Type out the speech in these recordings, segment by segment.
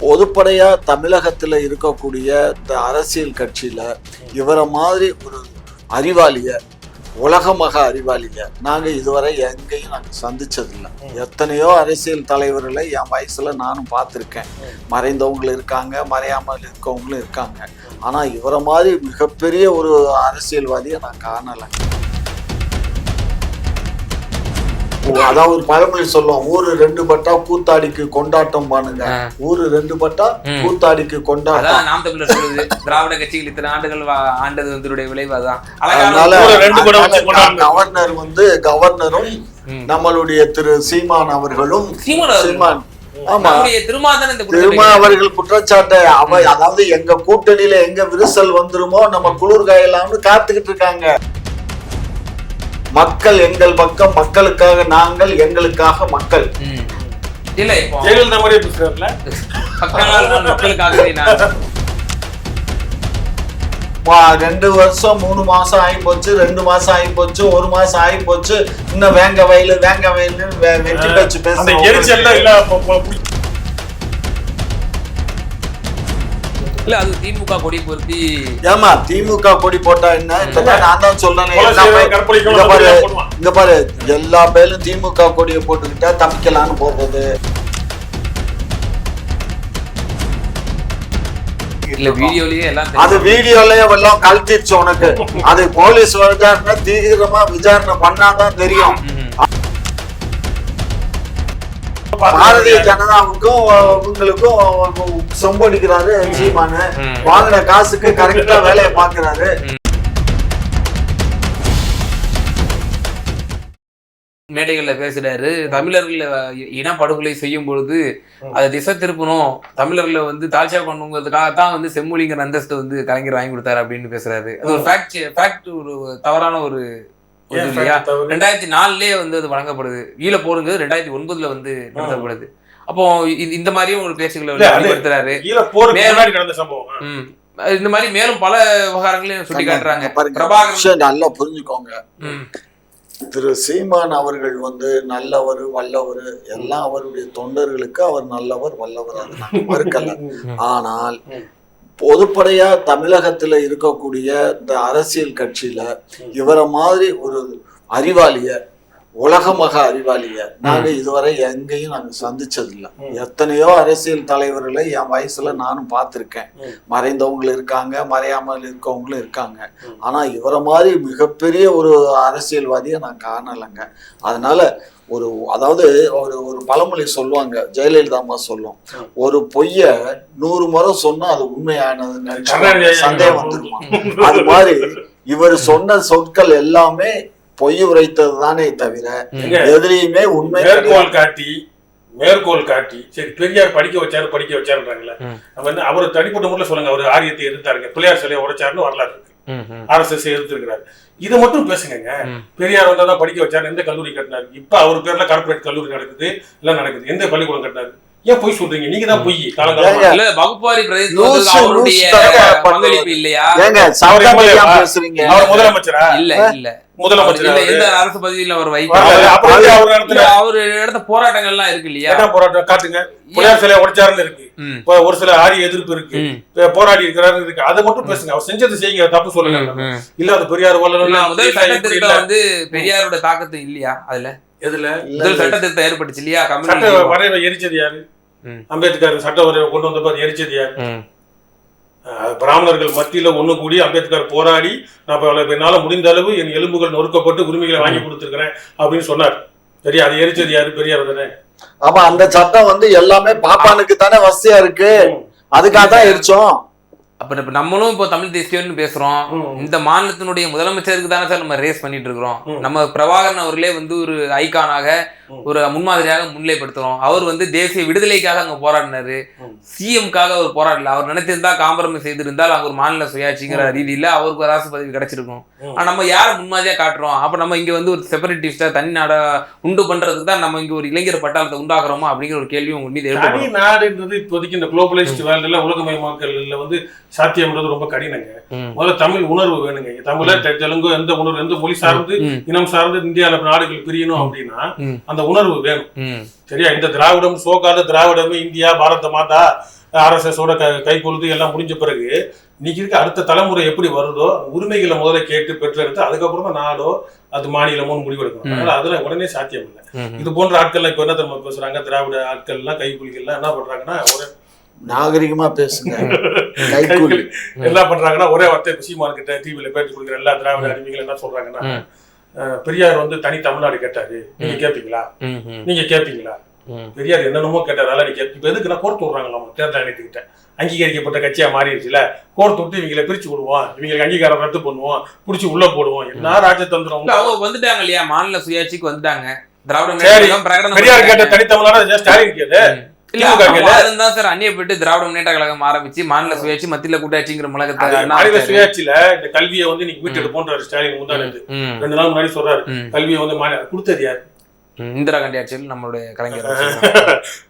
பொதுப்படையா தமிழகத்துல இருக்கக்கூடிய இந்த அரசியல் கட்சியில இவரை மாதிரி ஒரு அறிவாளிய, உலகமக அறிவாளிய நாங்க இதுவரை எங்கேயும் நாங்க சந்திச்சதில்லை. எத்தனையோ அரசியல் தலைவர்களை என் வயசுல நானும் பார்த்துருக்கேன். மறைந்தவங்களும் இருக்காங்க, மறையாமல் இருக்கவங்களும் இருக்காங்க. ஆனா இவரை மாதிரி மிகப்பெரிய ஒரு அரசியல்வாதியை நான் காணலை. அதான் ஒரு பழமொழி சொல்லுவோம், ஊரு 2 பட்டா கூத்தாடிக்கு கொண்டாட்டம் பானுங்க. ஊரு 2 பட்டா கூத்தாடிக்கு கொண்டாட்டம். நாம் தமிழர் சொல்லுது, திராவிட கட்சிகள் இத்தனை ஆண்டுகள் ஆண்டது வந்து விளைவு அதான். கவர்னர் வந்து கவர்னரும் நம்மளுடைய திரு சீமான் அவர்களும் திருமா அவர்கள் குற்றச்சாட்டை அதாவது எங்க கூட்டணியில எங்க விரிசல் வந்துருமோ நம்ம குளிர் காயலாம்னு காத்துக்கிட்டு இருக்காங்க. மக்கள் எங்கள் பக்கம், மக்களுக்காக நாங்கள், எங்களுக்காக மக்கள். இல்ல இப்போ ஜெயலலிதா மாதிரி பேசுறாருல, மக்களுக்காகவே நான் 2 வருஷம் 3 மாசம் ஆகி போச்சு, 2 மாசம் ஆகி போச்சு, 1 மாசம் ஆகி போச்சு. இன்னும் வேங்க வயலு வெட்டி வச்சு பேசுறேன். இல்ல அது திமுக கொடி பொருத்தி, ஏமா திமுக கொடி போட்டா என்ன? நான் தான் சொல்றேன், இங்க பாரு எல்லா பேரும் திமுக கொடியை போட்டுக்கிட்டா தப்பிக்கலான்னு போடுறது. அது வீடியோலயே எல்லாம் கழட்டிடுச்சு உனக்கு. அது போலீஸ் விசாரணை தீவிரமா விசாரணை பண்ணாதான் தெரியும். பாரதிய ஜனதாவுக்கும் உங்களுக்கும் சொம்படிக்கிறாரு சீமானு. வாங்கின காசுக்கு கரெக்டா வேலையை பாக்குறாரு. மேடைகள்ல பேசுறாரு, தமிழர்கள் இனப்படுகொலை செய்யும் பொழுது அதை திசை திருப்பணும், தமிழர்களை வந்து தாழ்ச்சியா பண்ணுங்கிறதுக்காகத்தான் வந்து செம்மொழிங்கிற அந்தஸ்து வந்து கலைஞர் வாங்கி கொடுத்தாரு அப்படின்னு பேசுறாரு. அது ஒரு ஃபேக்ட், ஒரு தவறான ஒரு 2004 வந்து அது வழங்கப்படுது. ஈழ போருங்கிறது 2009 வந்து நடத்தப்படுது. அப்போ இந்த மாதிரியும் ஒரு பேச்சுகளை வெளிப்படுத்துறாரு. இந்த மாதிரி மேலும் பல விவகாரங்களையும் சுட்டி காட்டுறாங்க. பிரபாகரன் நல்லா புரிஞ்சுக்கோங்க, திரு சீமான் அவர்கள் வந்து நல்லவர், வல்லவர், எல்லாம் அவருடைய தொண்டர்களுக்கு அவர் நல்லவர், வல்லவர், அது நாங்கள் மறுக்கல. ஆனால் பொதுப்படையா தமிழகத்துல இருக்கக்கூடிய இந்த அரசியல் கட்சியில இவரை மாதிரி ஒரு அறிவாளிய, உலகமக அறிவாளிய நாங்க இதுவரை எங்கேயும் நாங்க சந்திச்சதில்லை. எத்தனையோ அரசியல் தலைவர்களை என் வயசுல நானும் பார்த்துருக்கேன். மறைந்தவங்களும் இருக்காங்க, மறையாமல் இருக்கவங்களும் இருக்காங்க. ஆனா இவரை மாதிரி மிகப்பெரிய ஒரு அரசியல்வாதியை நான் காணலைங்க. அதனால அதாவது ஒரு பழமொழி சொல்லுவாங்க, ஜெயலலிதா அம்மா சொல்லும், ஒரு பொய்ய 100 முறை சொன்னா அது உண்மையானது சந்தேகம் வந்துருமா. அது மாதிரி இவர் சொன்ன சொற்கள் எல்லாமே பொய் உரைத்தது தானே தவிர எதிரையுமே உண்மை மேற்கோள் காட்டி சரி பெரியார் படிக்க வச்சாருன்றாங்களே. நம்ம வந்து அவர் தனிப்பட்ட முறையில் சொல்லுங்க, அவர் ஆரியத்தை எதிர்த்தாருங்க, பிள்ளையார் சிலையை உடைச்சாருன்னு வரலாறு இருக்கு, RSS எடுத்திருக்கிறாரு. இதை மட்டும் பேசுங்க. பெரியார் வந்தாதான் படிக்க வச்சாரு, எந்த கல்லூரி கட்டினாரு, இப்ப அவர் பேர்ல கார்பரேட் கல்லூரி நடக்குது, எல்லாம் நடக்குது, எந்த பள்ளிக்கூடம் கட்டினாரு? ஏன் பொய் சொல்றீங்க? நீங்க தான் பொய். வகுப்பாரி இல்லையா? அவர் முதலமைச்சரா? இல்ல முதலமைச்சர் எந்த அரசு பதவியில் அவர் அவரு இடத்த போராட்டங்கள் எல்லாம் இருக்கு இல்லையா? போராட்டம் காட்டுங்க. பிள்ளையார் சிலையை உடைச்சாருன்னு இருக்கு, ஒரு சில ஆரிய எதிர்ப்பு இருக்கு, போராடி இருக்கிறாரு இருக்கு. அதை மட்டும் பேசுங்க. அவர் செஞ்சது செய்யுங்க, தப்பு சொல்லுங்க. இல்ல அது பெரியார் முதல் சட்டத்திருத்தம் வந்து பெரியாரோட தாக்கத்து இல்லையா? அதுல எதுல முதல் சட்டத்திருத்தம் ஏற்பட்டுச்சு இல்லையா? சட்ட வரைவை எரிச்சது யாரு? அம்பேத்கர் சட்ட வரைவை கொண்டு வந்த எரிச்சது யாரு? பிராமணர்கள் மத்தியில ஒண்ணு கூடி அம்பேத்கர் போராடி, நான் என்னால முடிந்த அளவு என் எலும்புகள் நொறுக்கப்பட்டு உரிமைகளை வாங்கி கொடுத்துருக்கிறேன் அப்படின்னு சொன்னார். சரியா? அது எரிச்சது யாரு? பெரியார் தானே. ஆமா, அந்த சட்டம் வந்து எல்லாமே பாப்பானுக்கு தானே வசதியா இருக்கு, அதுக்காக தான் எரிச்சோம். அப்ப நம்மளும் இப்போ தமிழ் தேசியம்னு பேசுறோம். இந்த மாநிலத்தினுடைய முதலமைச்சருக்கு தானே சார் நம்ம ரேஸ் பண்ணிட்டு இருக்கிறோம். நம்ம பிரபாகரன் அவர்களே வந்து ஒரு ஐகானாக, ஒரு முன்மாதிரியாக முன்னிலைப்படுத்துறோம். அவர் வந்து தேசிய விடுதலைக்காக அங்க போராடினாரு, சிஎம்காக அவர் போராடல. அவர் நினைச்சிருந்தா காம்ப்ரமைஸ் செய்திருந்தால் அங்க ஒரு மாநில சுயாட்சிங்கிற ரீதியில அவருக்கு ஒரு அரசு பதவி கிடைச்சிருக்கும். ஆனா நம்ம யாரை முன்மாதிரியா காட்டுறோம்? அப்ப நம்ம இங்க வந்து ஒரு செப்பரேட்டிஸ்டா தனி நாடா உண்டு பண்றதுக்கு தான் நம்ம இங்க ஒரு இளைஞர் பட்டாளத்தை உண்டாக்குறோமா அப்படிங்கிற ஒரு கேள்வி உங்க மீது தனி நாடுன்றது இப்போதைக்கு இந்த குளோபலைஸ்ட் வேர்ல்டுல, உலகமயமாக்கல்ல வந்து சாத்தியம்ன்றது ரொம்ப கடினங்க. முதல்ல தமிழ் உணர்வு வேணுங்க. தமிழ, தெலுங்கு, எந்த உணர்வு, எந்த மொழி சார்ந்து இனம் சார்ந்து இந்தியாவில நாடுகள் பிரியணும் அப்படின்னா அந்த உணர்வு வேணும். சரியா? இந்த திராவிடம், சோகாத திராவிடமே இந்தியா, பாரத மாதா, RSS-ஓட கை கொழுது எல்லாம் முடிஞ்ச பிறகு இன்னைக்கு இருக்க அடுத்த தலைமுறை எப்படி வருதோ உரிமைகளை முதல்ல கேட்டு பெற்றெடுத்து அதுக்கப்புறம் தான் நாடோ அது மாநிலமோ முடிவெடுக்கணும். அதனால அதெல்லாம் உடனே சாத்தியம் இல்லை. இது போன்ற ஆட்கள்லாம் இப்ப என்ன தெரியுமா பேசுறாங்க, திராவிட ஆட்கள் எல்லாம் கைக்கூலிகள்லாம் என்ன பண்றாங்கன்னா ஒரே நாகரிகமா பேசுங்க. என்ன பண்றாங்கன்னா ஒரே வார்த்தை சீமான் கிட்ட டிவில பேட்டி கொடுக்குற எல்லா திராவிட அடிமைகள் என்ன சொல்றாங்கன்னா, பெரியார் வந்து தனி தமிழ்நாடு கேட்டாரு, நீங்க கேட்பீங்களா? பெரியார் என்னென்னமோ கேட்டாரால நீங்க இப்ப எதுக்குன்னா கோர்த்து விடுறாங்களா தேர்தல் ஆணையத்துக்கிட்ட, அங்கீகரிக்கப்பட்ட கட்சியா மாறிடுச்சுல, கோர்த்து விட்டு இவங்களை பிரிச்சு விடுவோம், இவங்களுக்கு அங்கீகாரம் ரத்து பண்ணுவோம், புடிச்சு உள்ள போடுவோம். என்ன ராஜதந்திரம். அவங்க வந்துட்டாங்க இல்லையா, மாநில சுயாட்சிக்கு வந்துட்டாங்க. பெரியார் கேட்ட தனி தமிழ்நாடு ஸ்டாலின் கேது அந்நியப்பட்டு திராவிட முன்னேற்ற கழகம் ஆரம்பிச்சு மாநில சுயாட்சி மத்தியில கூட்டாட்சிங்கிற மாநில சுயாட்சியில இந்த கல்வியை வந்து நீங்க மீட்டு எடுப்போன்றாரு ஸ்டாலின். முந்தானது 2 நாள் முன்னாடி சொல்றாரு கல்வியை வந்து கொடுத்தது யாரு? இந்திரா காந்தி ஆட்சியில் நம்மளுடைய கலைஞர்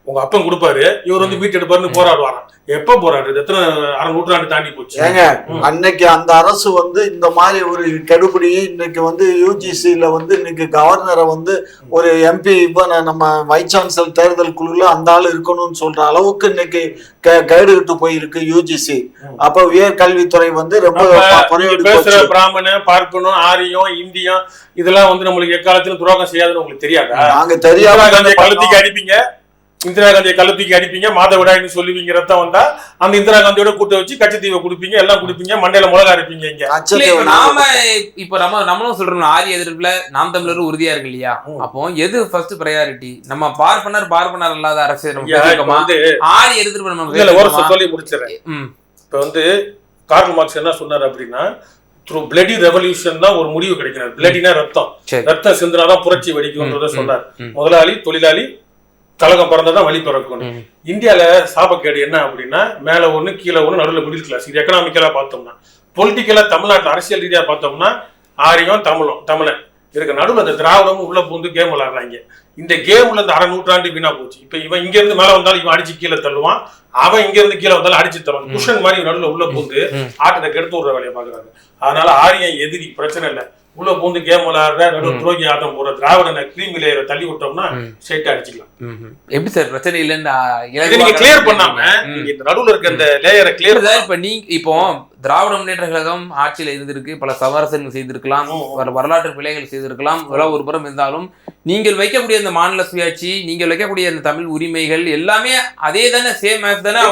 உங்க அப்பன் கொடுப்பாரு, இவர் வந்து மீட்டு எடுப்பாருன்னு போராடுவாராம். எப்ப போராடுறது? எத்தனை அரை நூற்றாண்டு தாண்டி போச்சு. அன்னைக்கு அந்த அரசு வந்து இந்த மாதிரி ஒரு கெடுபிடி இன்னைக்கு வந்து UGC-ல வந்து இன்னைக்கு கவர்னரை வந்து ஒரு MP இப்ப நம்ம வைஸ் சான்சலர் தேர்தல் குழுல அந்த ஆள் இருக்கணும்னு சொல்ற அளவுக்கு இன்னைக்கு கைடுகிட்டு போயிருக்கு UGC. அப்ப உயர்கல்வித்துறை வந்து ரொம்ப பேசுற பிராமண பார்ப்பனும் ஆரியம் இந்தியம் இதெல்லாம் வந்து நம்மளுக்கு எக்காலத்திலும் துரோகம் செய்யாதுன்னு உங்களுக்கு தெரியாதா? நாங்க தெரியாம கழுத்திக்கு அடிப்பீங்க, இந்திரா காந்தியை கழுத்திக்கு அடிப்பீங்க, மாதவிடாய்னு சொல்லுவீங்க, ரத்தம் வந்தா அந்த இந்திரா காந்தியோட கூட்ட வச்சு கட்சித்தீவை குடுப்பீங்க, எல்லாம் குடுப்பீங்க, மண்டையில மிளகா இருப்பீங்க. இங்க நாம இப்ப நம்மளும் சொல்றோம் ஆரிய எதிர்ப்புல நாம் தமிழர் உறுதியா இருக்கு இல்லையா? அப்போ எது ஃபர்ஸ்ட் பிரையாரிட்டி? நம்ம பார்ப்பனர் இல்லாத அரசு ஆரிய எதிர்ப்பு நம்ம சொல்லி முடிச்சிடறேன். இப்ப வந்து கார்ல் மார்க்ஸ் என்ன சொன்னார் அப்படின்னா, த்ரூ பிளடி ரெவல்யூஷன் தான் ஒரு முடிவு கிடைக்கிறார். பிளடினா ரத்தம், ரத்தம் சிந்தினாதான் புரட்சி வெடிக்கும்ன்றத சொன்னார். முதலாளி தொழிலாளி கழகம் பிறந்ததான் வழி பிறக்கும். இந்தியால சாபக்கேடு என்ன அப்படின்னா, மேல ஒண்ணு கீழே ஒண்ணு நடுவில் மிடில் கிளாஸ். இது எக்கனாமிக்கலா பார்த்தோம்னா. பொலிட்டிக்கலா தமிழ்நாட்டில் அரசியல் ரீதியா பார்த்தோம்னா ஆரியம் தமிழன் இருக்க நடுவில் அந்த திராவிடமும் உள்ள பூந்து கேம் விளையாடுறாங்க. இந்த கேம்ல இந்த அரை நூற்றாண்டு வீணா போச்சு. இப்ப இவன் இங்க இருந்து மேல வந்தாலும் இவன் அடிச்சு கீழே தள்ளுவான், அவன் இங்க இருந்து கீழே வந்தாலும் அடிச்சு தருவான். குஷன் மாதிரி நடுவில் உள்ள பூந்து ஆட்டத்தை கெடுத்து விடுற வேலையை பாக்குறாங்க. அதனால ஆரியம் எதிரி பிரச்சனை இல்லை, உள்ள பூந்து கேம் விளையாடுற நடுவு துரோகி ஆட்டம் போற திராவிடனை கிரீம் லேயரை தள்ளி விட்டோம்னா ஸ்ட்ரைட்டா அடிச்சுக்கலாம். எப்படி சார் பிரச்சனை இல்லைன்னு நீங்க கிளியர் பண்ணாம நடுவுல இருக்க இந்த லேயரை கிளியர். இப்ப நீங்க இப்போ திராவிட முன்னேற்ற கழகம் ஆட்சியில இருந்திருக்கு, பல சமரசங்கள் செய்திருக்கலாம், வரலாற்று பிழைகள் செய்திருக்கலாம், ஒரு புறம் இருந்தாலும் நீங்கள் வைக்கக்கூடிய அந்த மாநில சுயாட்சி, நீங்கள் வைக்கக்கூடிய அந்த தமிழ் உரிமைகள் எல்லாமே அதே தானே, சேம் ஆஸ் தானே.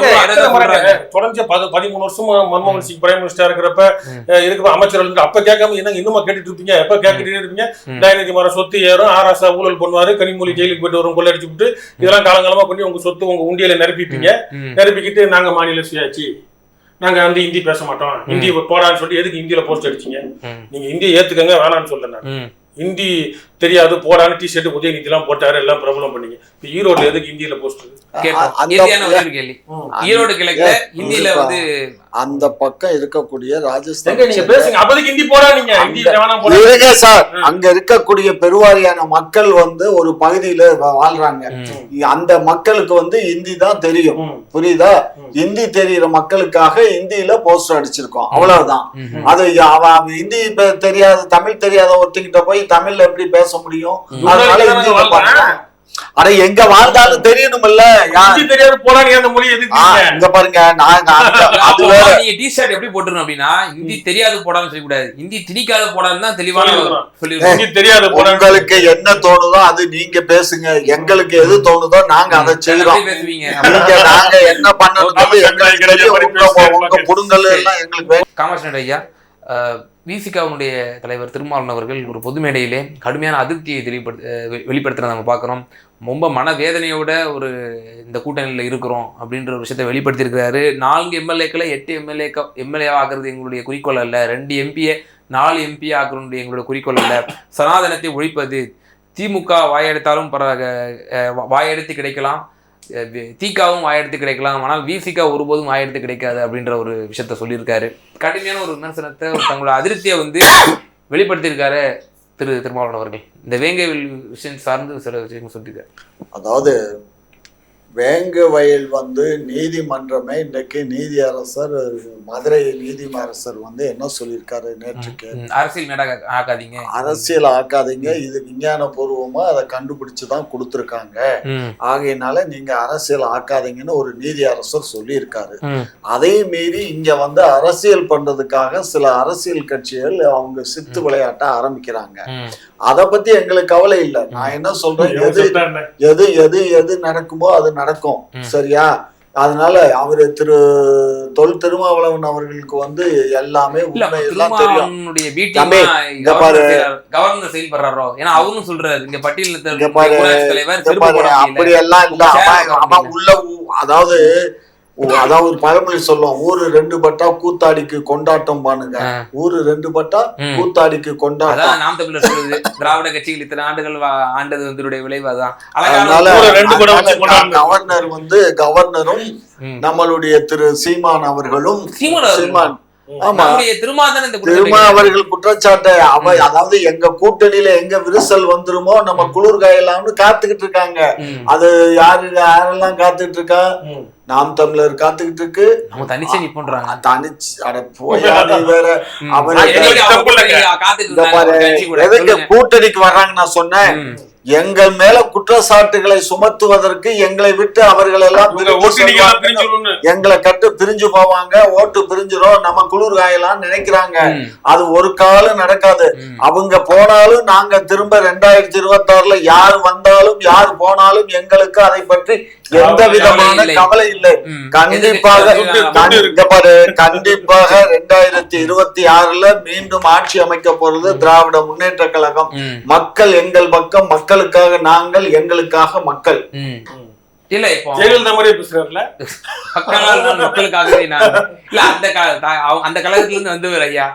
தொடர்ந்து 13 வருஷமா மன்மோகன் சிங் பிரைம் மினிஸ்டர் இருக்கிற அமைச்சர்கள் அப்ப கேட்காம என்ன இன்னுமா கேட்டுட்டு இருப்பீங்க? எப்ப கேட்டுட்டே இருப்பீங்க? தயநிதி மாறன் சொத்து ஏறும், ஆராசா ஊழல் பண்ணுவாரு, கனிமொழி ஜெயிலுக்கு போயிட்டு வரும், கொள்ளடிச்சு விட்டு இதெல்லாம் காலங்காலமா பண்ணி உங்க சொத்து உங்க உண்டியல நிரப்பிப்பீங்க. நிரப்பிக்கிட்டு நாங்க மாநில சுயாட்சி, நாங்க வந்து ஹிந்தி பேச மாட்டோம், ஹிந்தி போடான்னு சொல்லி எதுக்கு ஹிந்தியில போஸ்ட் அடிச்சீங்க? நீங்க ஹிந்தியை ஏத்துக்கங்க வேணான்னு சொல்ல. நான் ஹிந்தி தெரியாது போடான்னு டிஷர்ட் உதயநிதி எல்லாம் போட்டாரு, எல்லாம் பிரபலம் பண்ணீங்க. இப்ப ஈரோடு எதுக்கு ஹிந்தியில போஸ்ட்? ஈரோடு கிழக்கு ஹிந்தியில வந்து அந்த பக்கம் இருக்கக்கூடிய ராஜஸ்தான் நீங்க பேசுங்க, அப்போதைக்கு ஹிந்தி போடா. நீங்க ஹிந்தி சார், அங்க இருக்கக்கூடிய பெருவாரியான மக்கள் வந்து ஒரு பகுதியில வாழ்றாங்க. அந்த மக்களுக்கு வந்து ஹிந்தி தான் தெரியும், புரியுதா? ஹிந்தி தெரியுற மக்களுக்காக ஹிந்தியில போஸ்டர் அடிச்சிருக்கோம், அவ்வளவுதான். அது ஹிந்தி தெரியாத தமிழ் தெரியாத ஒருத்தங்கிட்ட போய் தமிழ்ல எப்படி பேச முடியும்? அதனால ஹிந்தியில பாருங்க. அட எங்க வாழ்ந்தாலும் தெரியணும்ல, தெரியாது போறாங்க அந்த மொழி. இங்க பாருங்க, நீங்க டி-ஷர்ட் எப்படி போட்டுறணும் அப்படின்னா, ஹிந்தி தெரியாது போடான்னு சொல்லி கூடாது, ஹிந்தி திணிக்காத போடான்னு தான் தெளிவான சொல்லி. தெரியாது உங்களுக்கு என்ன தோணுதோ அது நீங்க பேசுங்க, எங்களுக்கு எது தோணுதோ நாங்க அதை செய்யறோம். பேசுவீங்க, நாங்க என்ன பண்ணணும் எங்களுக்கு புடுங்கல் எல்லாம் எங்களுக்கு. காமராஜ் ஐயா, விசிகாவுடைய தலைவர் திருமாவளவன் அவர்கள் ஒரு பொது மேடையிலே கடுமையான அதிருப்தியை வெளிப்படுத்துறதை நம்ம பார்க்குறோம். ரொம்ப மனவேதனையோட ஒரு இந்த கூட்டணியில் இருக்கிறோம் அப்படின்ற ஒரு விஷயத்தை வெளிப்படுத்தியிருக்கிறாரு. 4 எம்எல்ஏக்களை 8 எம்எல்ஏ ஆக்குறது எங்களுடைய குறிக்கோள் அல்ல, 2 எம்பியை 4 எம்பி ஆக்குறது எங்களுடைய குறிக்கோள் அல்ல, சனாதனத்தை ஒழிப்பது. திமுக வாயெடுத்தாலும் வாயெடுத்து கிடைக்கலாம், தீகாவும் வாயெடுத்து கிடைக்கலாம், ஆனால் விசிகா ஒருபோதும் வாயெடுத்து கிடைக்காது அப்படின்ற ஒரு விஷயத்த சொல்லியிருக்காரு. கடுமையான ஒரு விமர்சனத்தை, தங்களோட அதிருப்தியை வந்து வெளிப்படுத்தியிருக்காரு திருமாவளவன் அவர்கள். இந்த வேங்கை விஷயம் சார்ந்து சில விஷயங்கள் சொல்லியிருக்காரு. அதாவது வேங்க வயல் வந்து நீதிமன்றமே இன்றைக்கு நீதியரசர் மதுரை நீதிமரசர் வந்து என்ன சொல்லியிருக்காரு நேற்றுக்கு, அரசியல் மேடா ஆக்காதீங்க, அரசியல் ஆக்காதீங்க, இது விஞ்ஞான பூர்வமா அதை கண்டுபிடிச்சுதான் கொடுத்துருக்காங்க, ஆகையினால நீங்க அரசியல் ஆக்காதீங்கன்னு ஒரு நீதியரசர் சொல்லியிருக்காரு. அதே மீறி இங்க வந்து அரசியல் பண்றதுக்காக சில அரசியல் கட்சிகள் அவங்க சித்து விளையாட்ட ஆரம்பிக்கிறாங்க. அதை பத்தி எங்களுக்கு கவலை இல்லை. நான் என்ன சொல்றேன், எது எது எது நடக்குமோ அது நடக்கும், சரியா? அதனால அவரு தொல் திருமாவளவன் அவர்களுக்கு வந்து எல்லாமே உண்மையெல்லாம் தெரியும். கவர்னர் செயல்படுறாரோ ஏன்னா அவரும் சொல்றாரு இங்க பட்டியல் அப்படி எல்லாம் இல்ல. அவன் உள்ள அதாவது ஒரு பழமொழி சொல்லுவோம், ஊரு 2 பட்டா கூத்தாடிக்கு கொண்டாட்டம் பானுங்க. ஊரு 2 பட்டா கூத்தாடிக்கு கொண்டாட்டம். நாம் தமிழர் சொல்லுது திராவிட கட்சிகள் இத்தனை ஆண்டுகள் ஆண்டது வந்து விளைவாதான். கவர்னர் வந்து கவர்னரும் நம்மளுடைய திரு சீமான் அவர்களும் அவர்கள் குற்றச்சாட்டை அதாவது எங்க கூட்டணியில எங்க விரிசல் வந்துருமோ நம்ம குளிர் காயலாம்னு காத்துக்கிட்டு இருக்காங்க. அது யாரெல்லாம் காத்துக்கிட்டு இருக்கா? நாம் தமிழர் காத்துக்கிட்டு இருக்கு. தனிச்சு அட போயாது வேற. எதுக்கு கூட்டணிக்கு வர்றாங்க? நான் சொன்னேன், எங்கள் மேல குற்றச்சாட்டுகளை சுமத்துவதற்கு எங்களை விட்டு அவர்கள் எல்லாம் எங்களை கட்டு பிரிஞ்சு போவாங்க, ஓட்டு பிரிஞ்சிரும், நம்ம குளிர் காயலாம்னு நினைக்கிறாங்க. அது ஒரு காலம் நடக்காது. அவங்க போனாலும் நாங்க திரும்ப 2026 யார் வந்தாலும் யார் போனாலும் எங்களுக்கு அதை பற்றி எந்த விதமான கவலை இல்லை. கண்டிப்பாக 2026 மீண்டும் ஆட்சி அமைக்க போறது திராவிட முன்னேற்ற கழகம். மக்கள் எங்கள் பக்கம், மக்களுக்காக நாங்கள், எங்களுக்காக மக்கள். இல்ல இப்போ ஜெயலலிதா மாதிரியே பேசுறாருல, மக்களுக்காகவே அந்த கழகத்துல இருந்து வந்து ஐயா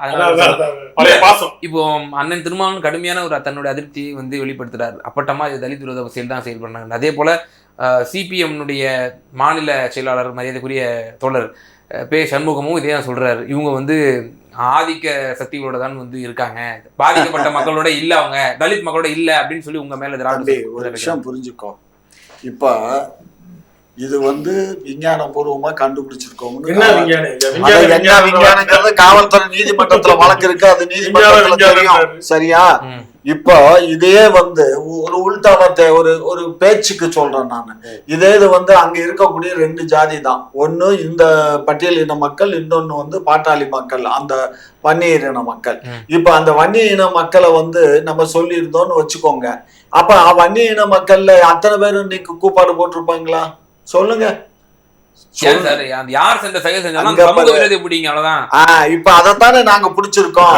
இப்போ அண்ணன் திருமாவளவன் கடுமையான ஒரு தன்னுடைய அதிருப்தியை வந்து வெளிப்படுத்துறாரு. அப்பட்டமா தலித் விரோத செயல் தான் செயல்படுறாங்க. அதே போல சிபிஎம்னுடைய மாநில செயலாளர் மரியாதைக்குரிய தோழர் பே சண்முகமும் இதே தான் சொல்றாரு. இவங்க வந்து ஆதிக்க சக்திகளோட தான் வந்து இருக்காங்க, பாதிக்கப்பட்ட மக்களோட இல்ல, அவங்க தலித் மக்களோட இல்ல அப்படின்னு சொல்லி உங்க மேல திராவிட ஒரு விஷயம் புரிஞ்சுக்கோ. இப்ப இது வந்து விஞ்ஞான பூர்வமா கண்டுபிடிச்சிருக்கோம். காவல்துறை நீதிமன்றத்துல வழக்கு இருக்கு, அது நீதிமன்றத்துல தெரியும், சரியா? இப்போ இதே வந்து ஒரு உள்டாவத்தை ஒரு பேச்சுக்கு சொல்றேன் நான். இதே இது வந்து அங்க இருக்கக்கூடிய 2 ஜாதி தான். ஒண்ணு இந்த பட்டியலின மக்கள், இன்னொன்னு வந்து பாட்டாளி மக்கள், அந்த வன்னியர் இன மக்கள். இப்ப அந்த வன்னிய இன மக்களை வந்து நம்ம சொல்லியிருந்தோம்னு வச்சுக்கோங்க. அப்ப வன்னிய இன மக்கள்ல அத்தனை பேரும் இன்னைக்கு கூப்பாடு போட்டிருப்பாங்களா? சொல்லுங்க. இப்ப அதத்தானே நாங்க பிடிச்சிருக்கோம்.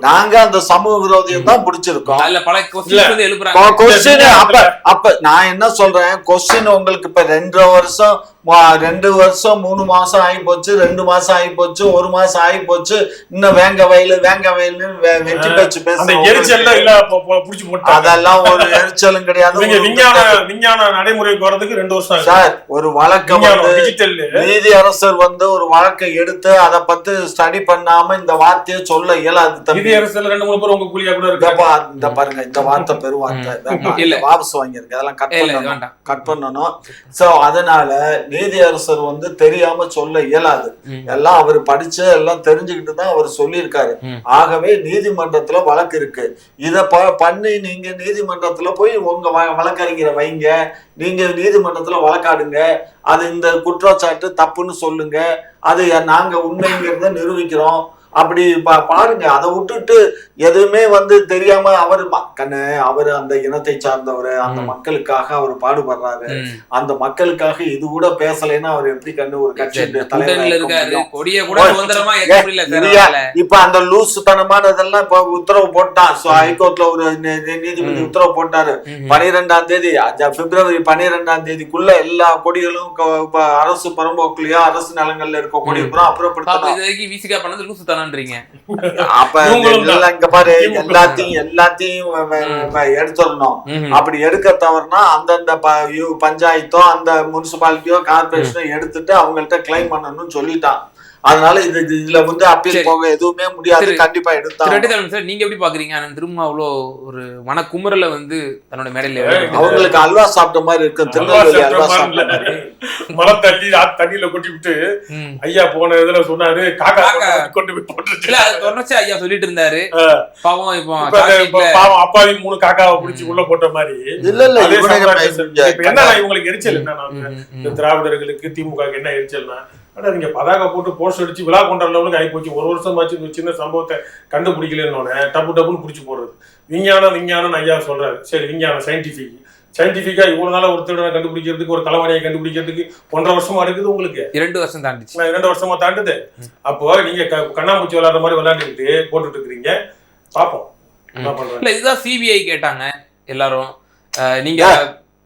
நாங்க அந்த சமூக விரோதியம் தான் பிடிச்சிருக்கோம். அப்ப நான் என்ன சொல்றேன், கொஸ்டின் உங்களுக்கு இப்ப 2 வருஷம் 3 மாசம் ஆகி போச்சு, 2 மாசம் ஆகி போச்சு, 1 மாசம் ஆகி போச்சு. இன்னும் வேங்க வயலு வெற்றி பேச்சு அதெல்லாம் ஒரு எரிச்சலும் கிடையாது. விஞ்ஞான நடைமுறைக்கு வரதுக்கு 2 வருஷம் சார். ஒரு வழக்கம் நீதி அரசர் வந்து ஒரு வழக்கை எடுத்து அதை பத்தி ஸ்டடி பண்ணாம இந்த வார்த்தையை சொல்ல இயலாது. நீதி அரசர் 2-3 பேர் உங்க கூலியா கூட இருக்கு. இந்த பாருங்க, இந்த வார்த்தை பெருவார்த்தை வாபஸ் வாங்கியிருக்கு, அதெல்லாம் கட் பண்ணணும். சோ அதனால நீதி அரசர் வந்து தெரியாம சொல்ல இயலாது. எல்லாம் அவர் படிச்சு எல்லாம் தெரிஞ்சுக்கிட்டு தான் அவர் சொல்லியிருக்காரு. ஆகவே நீதிமன்றத்துல வழக்கு இருக்கு. இத பண்ணி நீங்க நீதிமன்றத்துல போய் உங்க வழக்கறிஞரை வைங்க, நீங்க நீதிமன்றத்துல வழக்காடுங்க. அது இந்த குற்றச்சாட்டு தப்புன்னு சொல்லுங்க, அது நாங்க உண்மைங்கிறத நிரூபிக்கிறோம். அப்படி பாருங்க. அதை விட்டுட்டு எதுவுமே வந்து தெரியாம அவர் அந்த இனத்தை சார்ந்தவர், அந்த மக்களுக்காக அவர் பாடுபடுறாரு. அந்த மக்களுக்காக இது கூட பேசலைன்னா அவர் எப்படி ஒரு கட்சி இப்ப அந்த லூசுத்தனமானதெல்லாம் இப்ப உத்தரவு போட்டான். ஹைகோர்ட்ல ஒரு நீதிபதி உத்தரவு போட்டாரு. 12ஆம் தேதி பிப்ரவரி 12ஆம் தேதிக்குள்ள எல்லா கொடிகளும் அரசு பரம்போக்குலயோ அரசு நிலங்கள்ல இருக்க கொடி பூரா அப்புறப்படுத்தணும். அப்ப இங்க பாரு, எல்லாத்தையும் எடுத்துடணும். அப்படி எடுக்க தவறுனா அந்தந்த பஞ்சாயத்தோ அந்த முனிசிபாலிட்டியோ கார்பரேஷனோ எடுத்துட்டு அவங்கள்ட்ட கிளைம் பண்ணணும்னு சொல்லிட்டான். அதனால இதுல வந்து அப்பீல் போக எதுவுமே முடியாது, கண்டிப்பா எடுத்தாங்க. சார் நீங்க எப்படி பாக்குறீங்க? திரும்ப அவ்வளோ ஒரு மனக்குமுறல வந்து தன்னோட மேடையில அவங்களுக்கு அல்வா சாப்பிட்ட மாதிரி இருக்கு, திருநெல்வேலி அல்வா சாப்பிட்ட மாதிரி. மழை தண்ணி தண்ணியில கொட்டி விட்டு ஐயா போன இதுல சொன்னாரு காக்கா கொண்டு போய் போட்டு தொடர்ச்சி ஐயா சொல்லிட்டு இருந்தாரு. பாவம் இப்போ பாவம் அப்பாவி 3 காக்காவை பிடிச்சி உள்ள போட்ட மாதிரி. இல்ல என்ன இவங்களுக்கு எரிச்சல் என்ன, இந்த திராவிடர்களுக்கு திமுக என்ன எரிச்சல்னா, ஆனா நீங்க பதாகை போட்டு போஸ்ட் அடிச்சு விழா கொண்டாடுறவங்களுக்கு ஆகி போச்சு. ஒரு வருஷம் ஆச்சு இந்த சின்ன சம்பவத்தை கண்டுபிடிக்கலன்னு டப்புன்னு பிடிச்சி போடுறது. விஞ்ஞானம் ஐயா சொல்றாரு. சரி, விஞ்ஞானம் சயின்டிபிக்கா இவ்வளவு நாள ஒரு திருடனை கண்டுபிடிக்கிறதுக்கு, ஒரு களவாணியை கண்டுபிடிக்கிறதுக்கு 1.5 வருஷமா இருக்குது. உங்களுக்கு 2 வருஷம் தாண்டிச்சு. 2 வருஷமா தாண்டுது. அப்போ நீங்க கண்ணாமூச்சி விளையாடுற மாதிரி விளையாண்டுக்கிட்டு போட்டுட்டு இருக்கிறீங்க. பாப்போம் என்ன பண்றாங்க. இல்ல இதுதான் சிபிஐ கேட்டாங்க எல்லாரும். நீங்க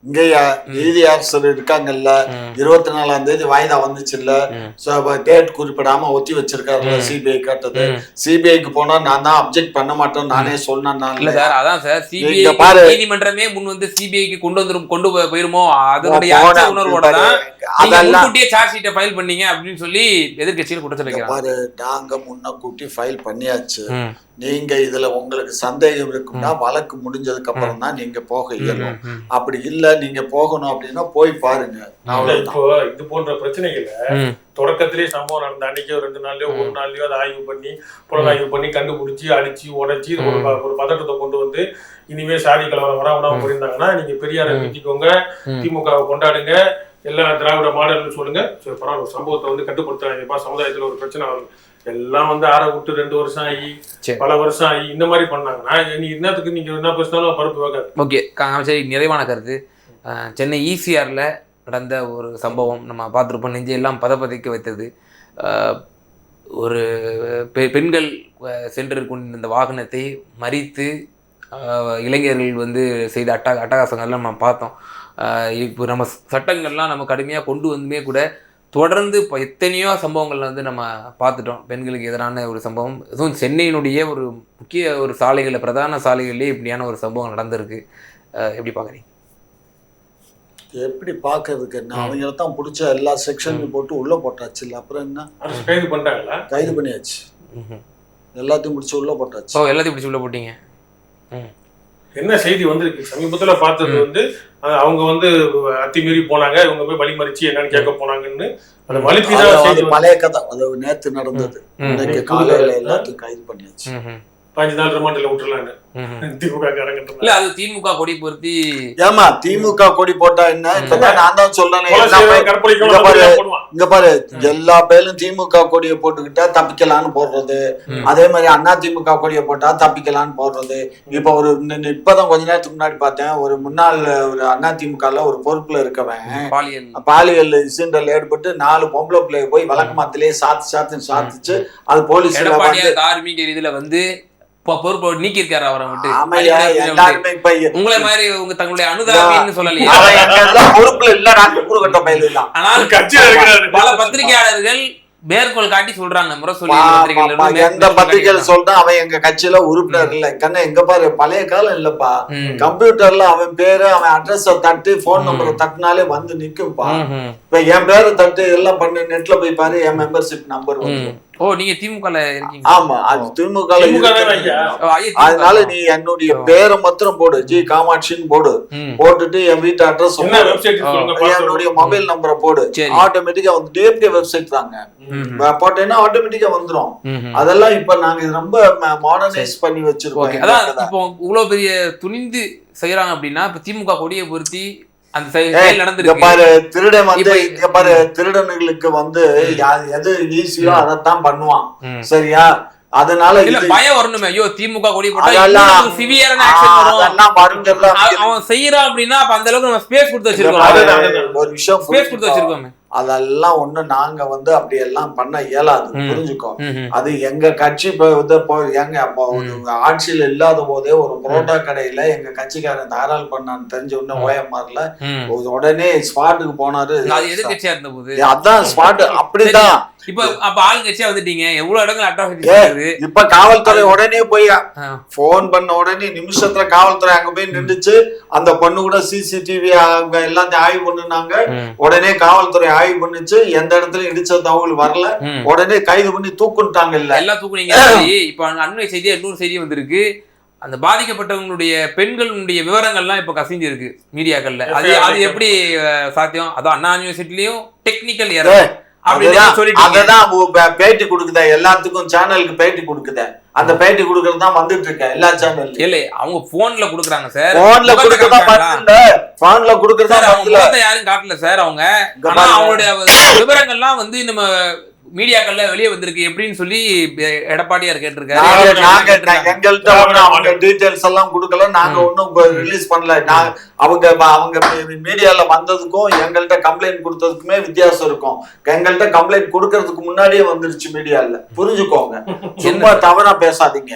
இங்க நீதியரசர் இருக்காங்கல்ல, 24ஆம் தேதி வாய்தா வந்துச்சு இல்ல, டேட் குறிப்பிடாம ஒத்தி வச்சிருக்காரு சிபிஐ கேட்டது. சிபிஐக்கு போனா நான் தான் அப்ஜெக்ட் பண்ண மாட்டேன் நானே சொன்னேன். இல்ல சார், அதான் சார் சிபிஐ நீதிமன்றமே முன் வந்து சிபிஐக்கு கொண்டு போயிருமோ அதனுடைய உணர்வோட தான் முன்கூட்டியே சார்ஜ் ஷீட்டை ஃபைல் பண்ணீங்க அப்படின்னு சொல்லி எதிர்க்கட்சியில் குற்றச்சாட்டு வைக்கிறாங்க. பாரு, நாங்க முன்னக்கூட்டி ஃபைல் பண்ணியாச்சு. நீங்க இதுல உங்களுக்கு சந்தேகம் இருக்குன்னா வழக்கு முடிஞ்சதுக்கு அப்புறம் தான் நீங்க போக இயலும். அப்படி இல்ல நீங்க போகணும் அப்படின்னா போய் பாருங்க. இப்போ இது போன்ற பிரச்சனைகளை தொடக்கத்திலே சம்பவம் நடந்த அன்னைக்கோ 2 நாள்லயோ 1 நாள்லயோ அதை ஆய்வு பண்ணி புலனாய்வு பண்ணி கண்டுபிடிச்சி அடிச்சு உடைச்சி ஒரு பதட்டத்தை கொண்டு வந்து இனிமே சாதி கலவரம் வராம போயிருந்தாங்கன்னா நீங்க பெரியாரை வீட்டிக்கோங்க, திமுகவை கொண்டாடுங்க, எல்லா திராவிட மாடல்னு சொல்லுங்க. சரி, பரவாயில்ல, ஒரு சம்பவத்தை வந்து கட்டுப்படுத்துறாங்க. சமுதாயத்துல ஒரு பிரச்சனை வரும், எல்லாம் வந்து ஆற விட்டு 2 வருஷம் ஆகி பல வருஷம் ஆகி இந்த மாதிரி பண்ணாங்கன்னா இன்னத்துக்கு நீங்க என்ன பேசினாலும் பருப்பு வைக்காது. ஓகே, சரி, நிறைவான கருத்து. சென்னை ஈசிஆர்ல நடந்த ஒரு சம்பவம் நம்ம பார்த்துருப்போம். நெஞ்சையெல்லாம் பதப்பதைக்க வைத்தது. ஒரு பெண்கள் சென்று கொண்டிருந்த வாகனத்தை மறித்து இளைஞர்கள் வந்து செய்த அட்டகாசங்கள்லாம் நம்ம பார்த்தோம். இப்போ நம்ம சட்டங்கள்லாம் நம்ம கடுமையாக கொண்டு வந்துமே கூட தொடர்ந்து இப்போ எத்தனையோ சம்பவங்கள் வந்து நம்ம பார்த்துட்டோம். பெண்களுக்கு எதிரான ஒரு சம்பவம், அதுவும் சென்னையினுடைய ஒரு முக்கிய ஒரு சாலைகளில், பிரதான சாலைகளிலே இப்படியான ஒரு சம்பவம் நடந்திருக்கு. எப்படி பார்க்குறீங்க? எப்படி பார்க்கறதுக்கு என்ன, அவங்கள தான் பிடிச்ச எல்லா செக்ஷனையும் போட்டு உள்ள போட்டாச்சு. இல்லை அப்புறம் என்ன, கைது பண்ணிட்டாங்களா? கைது பண்ணியாச்சு, எல்லாத்தையும் பிடிச்சி உள்ள போட்டாச்சு. எல்லாத்தையும் பிடிச்சி உள்ள போட்டீங்க. என்ன செய்தி வந்திருக்கு சமீபத்துல பார்த்தது வந்து அவங்க வந்து அத்துமீறி போனாங்க, இவங்க போய் வழிமறிச்சு என்னன்னு கேட்க போனாங்கன்னு அந்த வலிப்பிதான் பழைய கதை. அது நேத்து நடந்தது. இன்னைக்கு காலையில எல்லாத்தையும் கைது பண்ணியாச்சு. 5 நாள் ரிமாண்ட்ல விட்டுறலான்னு இல்ல, அது திமுக கொடி பொருத்தி. ஏமா திமுக கொடி போட்டா என்ன? இப்பதான் நான் தான் சொல்றேன், இங்க பாரு, எல்லா பேரும் திமுக கொடியை போட்டுக்கிட்டா தப்பிக்கலான்னு போடுறது, அதே மாதிரி அண்ணா திமுக கொடியை போட்டா தப்பிக்கலான்னு போடுறது. இப்ப இப்பதான் கொஞ்ச நேரத்துக்கு முன்னாடி பார்த்தேன், ஒரு முன்னாள் ஒரு அண்ணா திமுகல ஒரு பொறுப்புல இருக்கவன் பாலியல் சீண்டல் ஏற்பட்டு 4 பொம்பளை பிள்ளைய போய் வழக்கமாத்திலேயே சாத்திச்சு. அது போலீஸ் தார்மீக ரீதியில வந்து பொறுப்பு நீக்கி இருக்காரு அவரை விட்டு. உங்களை மாதிரி உங்க தங்களுடைய அனுதாபின்னு சொல்லலையே, பொறுப்புல இல்ல, நாங்க கூறுகட்ட பயில தான். ஆனால் பல பத்திரிகையாளர்கள் மேற்கோள் காட்டி சொல்றாங்க, முரசொலி எந்த பத்திரிகையில சொல்றான் அவன் எங்க கட்சியில உறுப்பினர் இல்ல. கண்ணா எங்க பாரு, பழைய காலம் இல்லப்பா, கம்ப்யூட்டர்ல அவன் பேரு அவன் அட்ரஸ் தட்டு போன் நம்பரை தட்டினாலே வந்து நிக்கும்பா. இப்ப என் பேரை தட்டு எல்லாம் பண்ணு, நெட்ல போய் பாரு, என் மெம்பர்ஷிப் நம்பர் வந்து. ஓ, நீங்க திமுகல இருக்கீங்க? ஆமா, அது திமுக. அதனால நீ என்னுடைய பேரை மாத்திரம் போடு, ஜி காமாட்சின்னு போடு, போட்டுட்டு என் வீட்டு அட்ரஸ், என்னுடைய மொபைல் நம்பரை போடு, ஆட்டோமேட்டிக்கா வந்து வெப்சைட் தாங்க போட்டேன்னா ஆட்டோமேட்டிக்கா வந்துரும். அதெல்லாம் இப்ப நாங்க ரொம்ப மாடர்னைஸ் பண்ணி வச்சிருக்கோம். அதான் இப்போ இவ்வளவு பெரிய துணிந்து செய்யறாங்க அப்படின்னா, இப்ப திமுக கொடியை பொருத்தி திருடன் வந்து பாரு, திருடனுங்களுக்கு வந்து எது ஈஸியோ அதைத்தான் பண்ணுவான். சரியா? அதனால பயம் வரணுமே, ஐயோ திமுக கொடி போட்டா சிவியரான ஆக்ஷன் வரும் அவன் செய்யறான் அப்படின்னா, அப்ப அந்த அளவுக்கு நம்ம ஸ்பேஸ் கொடுத்து வச்சிருக்கோம். ஒரு விஷயம் ஸ்பேஸ் கொடுத்து வச்சிருக்கோமே, அதெல்லாம் ஒண்ணு நாங்க வந்து அப்படி எல்லாம் பண்ண இயலாது, புரிஞ்சுக்கோ. அது எங்க கட்சி எங்க ஆட்சியில் இல்லாத போதே ஒரு புரோட்டா கடையில எங்க கட்சிக்காரன் தாராள் பண்ணான்னு தெரிஞ்ச உடனே ஓஎம்ஆர்ல உடனே ஸ்பாட்டுக்கு போனாரு. எதிர்கட்சியா இருந்த போது அதான் ஸ்பாட் அப்படிதான் இப்ப அப்ப ஆளுங்கட்சியா வந்துட்டீங்க, எவ்வளவு இடங்கள் அட்ராசிட்டி இருக்குது. இப்ப காவல்துறை உடனே போய் போன் பண்ண உடனே நிமிஷத்துல காவல்துறை அங்க போய் நின்றுச்சு. அந்த பொண்ணு கூட சிசிடிவி அவங்க எல்லாத்தையும் ஆய்வு பண்ணுனாங்க. உடனே காவல்துறை ஆய்வு பண்ணுச்சு. எந்த இடத்துல இடிச்ச தகவல் வரல. உடனே கைது பண்ணி தூக்குட்டாங்க. இல்ல எல்லாம் தூக்குனீங்க. இப்ப அண்மை செய்தியா இன்னொரு செய்தி வந்திருக்கு. அந்த பாதிக்கப்பட்டவங்களுடைய பெண்களுடைய விவரங்கள்லாம் இப்ப கசிஞ்சிருக்கு மீடியாக்கள்ல. அது அது எப்படி சாத்தியம்? அதான் அண்ணா யூனிவர்சிட்டிலயும் டெக்னிக்கல் எரர் அததான் பேட்டி கொடுக்குதா, எல்லாத்துக்கும் சேனலுக்கு பேட்டி கொடுக்குத. அந்த பேட்டி கொடுக்கறது தான் வந்துட்டு இருக்கேன் எல்லா சேனல். இல்ல அவங்க போன்ல குடுக்குறாங்க சார். போன்ல குடுக்கறதா பத்தல. போன்ல குடுக்கறதா பத்தல. யாரும் காட்டல சார். அவங்க அவங்களுடைய விவரங்கள்லாம் வந்து நம்ம மீடியாக்கள்ல வெளியே வந்திருக்கு எப்படின்னு சொல்லி எடப்பாடியார் கேட்டிருக்காரு. எங்கள்கிட்ட அவங்க டீடைல்ஸ் எல்லாம் கொடுக்கல. நாங்க ஒன்னும் ரிலீஸ் பண்ணல. அவங்க மீடியால வந்ததுக்கும் எங்கள்கிட்ட கம்ப்ளைண்ட் கொடுத்ததுக்குமே வித்தியாசம் இருக்கும். எங்கள்கிட்ட கம்ப்ளைண்ட் கொடுக்கறதுக்கு முன்னாடியே வந்துருச்சு மீடியால. புரிஞ்சுக்கோங்க, சும்மா தவறா பேசாதீங்க.